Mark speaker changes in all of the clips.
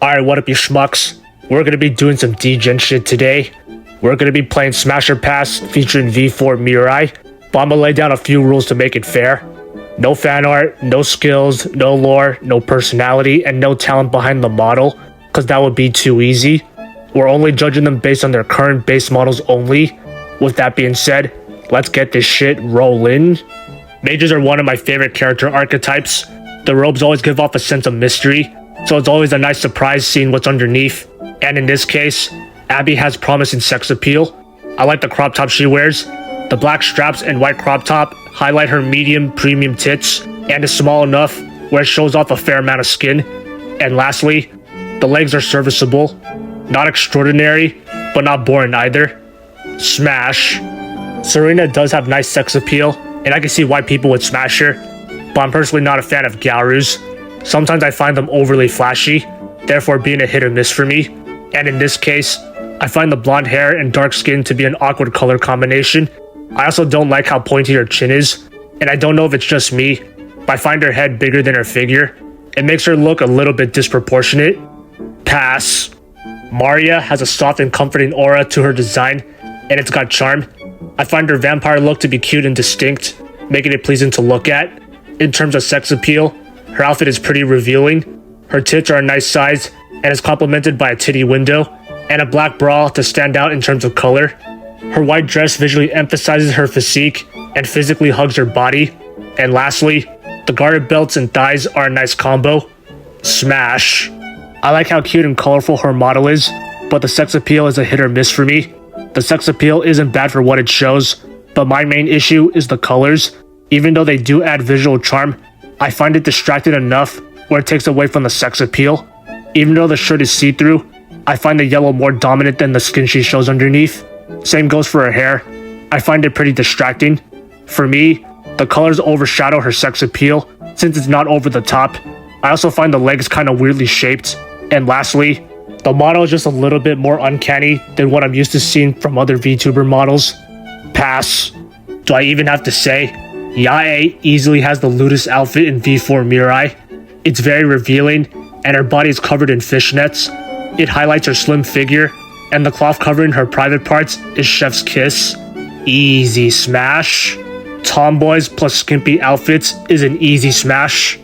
Speaker 1: Alright, what up you schmucks? We're gonna be doing some degen shit today. We're gonna be playing Smasher Pass featuring V4Mirai, but I'm gonna lay down a few rules to make it fair. No fan art, no skills, no lore, no personality, and no talent behind the model, cause that would be too easy. We're only judging them based on their current base models only. With that being said, let's get this shit rolling. Mages are one of my favorite character archetypes. The robes always give off a sense of mystery, so it's always a nice surprise seeing what's underneath. And in this case, Abby has promising sex appeal. I like the crop top she wears. The black straps and white crop top highlight her medium premium tits and is small enough where it shows off a fair amount of skin. And lastly, the legs are serviceable. Not extraordinary, but not boring either. Smash. Serena does have nice sex appeal, and I can see why people would smash her, but I'm personally not a fan of Garus. Sometimes I find them overly flashy, therefore being a hit or miss for me. And in this case, I find the blonde hair and dark skin to be an awkward color combination. I also don't like how pointy her chin is, and I don't know if it's just me, but I find her head bigger than her figure. It makes her look a little bit disproportionate. Pass. Maria has a soft and comforting aura to her design, and it's got charm. I find her vampire look to be cute and distinct, making it pleasing to look at. In terms of sex appeal, her outfit is pretty revealing. Her tits are a nice size and is complemented by a titty window and a black bra to stand out in terms of color. Her white dress visually emphasizes her physique and physically hugs her body. And lastly, the garter belts and thighs are a nice combo. Smash. I like how cute and colorful her model is, but the sex appeal is a hit or miss for me. The sex appeal isn't bad for what it shows, but my main issue is the colors. Even though they do add visual charm, I find it distracting enough where it takes away from the sex appeal. Even though the shirt is see-through, I find the yellow more dominant than the skin she shows underneath. Same goes for her hair. I find it pretty distracting. For me, the colors overshadow her sex appeal since it's not over the top. I also find the legs kind of weirdly shaped. And lastly, the model is just a little bit more uncanny than what I'm used to seeing from other VTuber models. Pass. Do I even have to say? Yae easily has the lewdest outfit in V4Mirai. It's very revealing, and her body is covered in fishnets. It highlights her slim figure, and the cloth covering her private parts is chef's kiss. Easy smash. Tomboys plus skimpy outfits is an easy smash.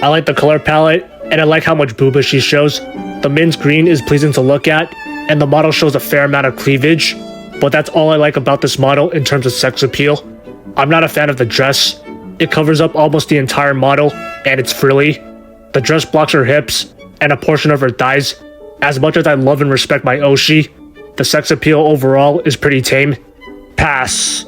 Speaker 1: I like the color palette, and I like how much booba she shows. The mint green is pleasing to look at, and the model shows a fair amount of cleavage, but that's all I like about this model in terms of sex appeal. I'm not a fan of the dress. It covers up almost the entire model, and it's frilly. The dress blocks her hips and a portion of her thighs. As much as I love and respect my Oshi, the sex appeal overall is pretty tame. Pass.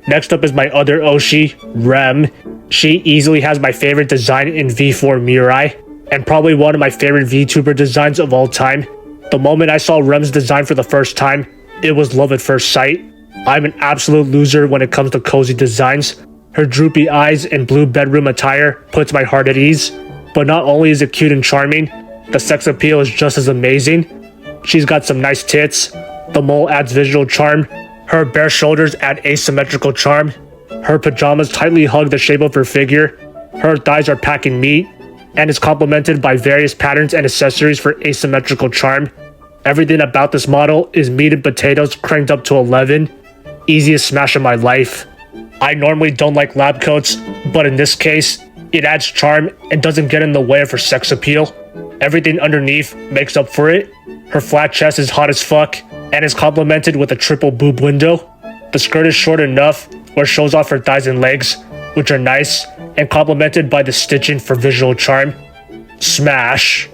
Speaker 1: Next up is my other Oshi, Rem. She easily has my favorite design in V4Mirai, and probably one of my favorite VTuber designs of all time. The moment I saw Rem's design for the first time, it was love at first sight. I'm an absolute loser when it comes to cozy designs. Her droopy eyes and blue bedroom attire puts my heart at ease. But not only is it cute and charming, the sex appeal is just as amazing. She's got some nice tits. The mole adds visual charm. Her bare shoulders add asymmetrical charm. Her pajamas tightly hug the shape of her figure. Her thighs are packing meat, and is complemented by various patterns and accessories for asymmetrical charm. Everything about this model is meat and potatoes cranked up to 11. Easiest smash of my life. I normally don't like lab coats, but in this case, it adds charm and doesn't get in the way of her sex appeal. Everything underneath makes up for it. Her flat chest is hot as fuck and is complemented with a triple boob window. The skirt is short enough where it shows off her thighs and legs, which are nice, and complemented by the stitching for visual charm. Smash.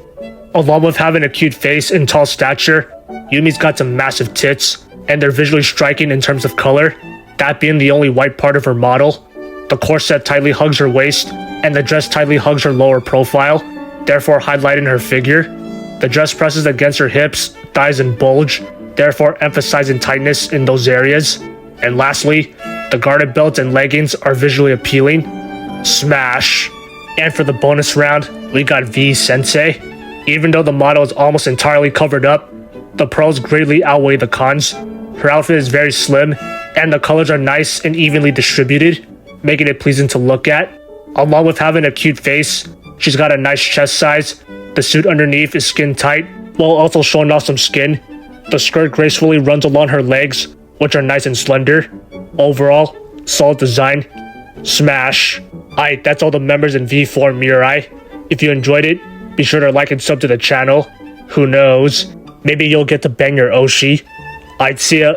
Speaker 1: Along with having a cute face and tall stature, Yumi's got some massive tits, and they're visually striking in terms of color, that being the only white part of her model. The corset tightly hugs her waist, and the dress tightly hugs her lower profile, therefore highlighting her figure. The dress presses against her hips, thighs, and bulge, therefore emphasizing tightness in those areas. And lastly, the garter belts and leggings are visually appealing. Smash. And for the bonus round, we got V Sensei. Even though the model is almost entirely covered up, the pros greatly outweigh the cons. Her outfit is very slim, and the colors are nice and evenly distributed, making it pleasing to look at. Along with having a cute face, she's got a nice chest size, The suit underneath is skin tight, while also showing off some skin. The skirt gracefully runs along her legs, which are nice and slender. Overall, solid design. Smash. Alright, that's all the members in V4Mirai. If you enjoyed it, be sure to like and sub to the channel. Who knows, maybe you'll get to bang your Oshi. Alright, see ya.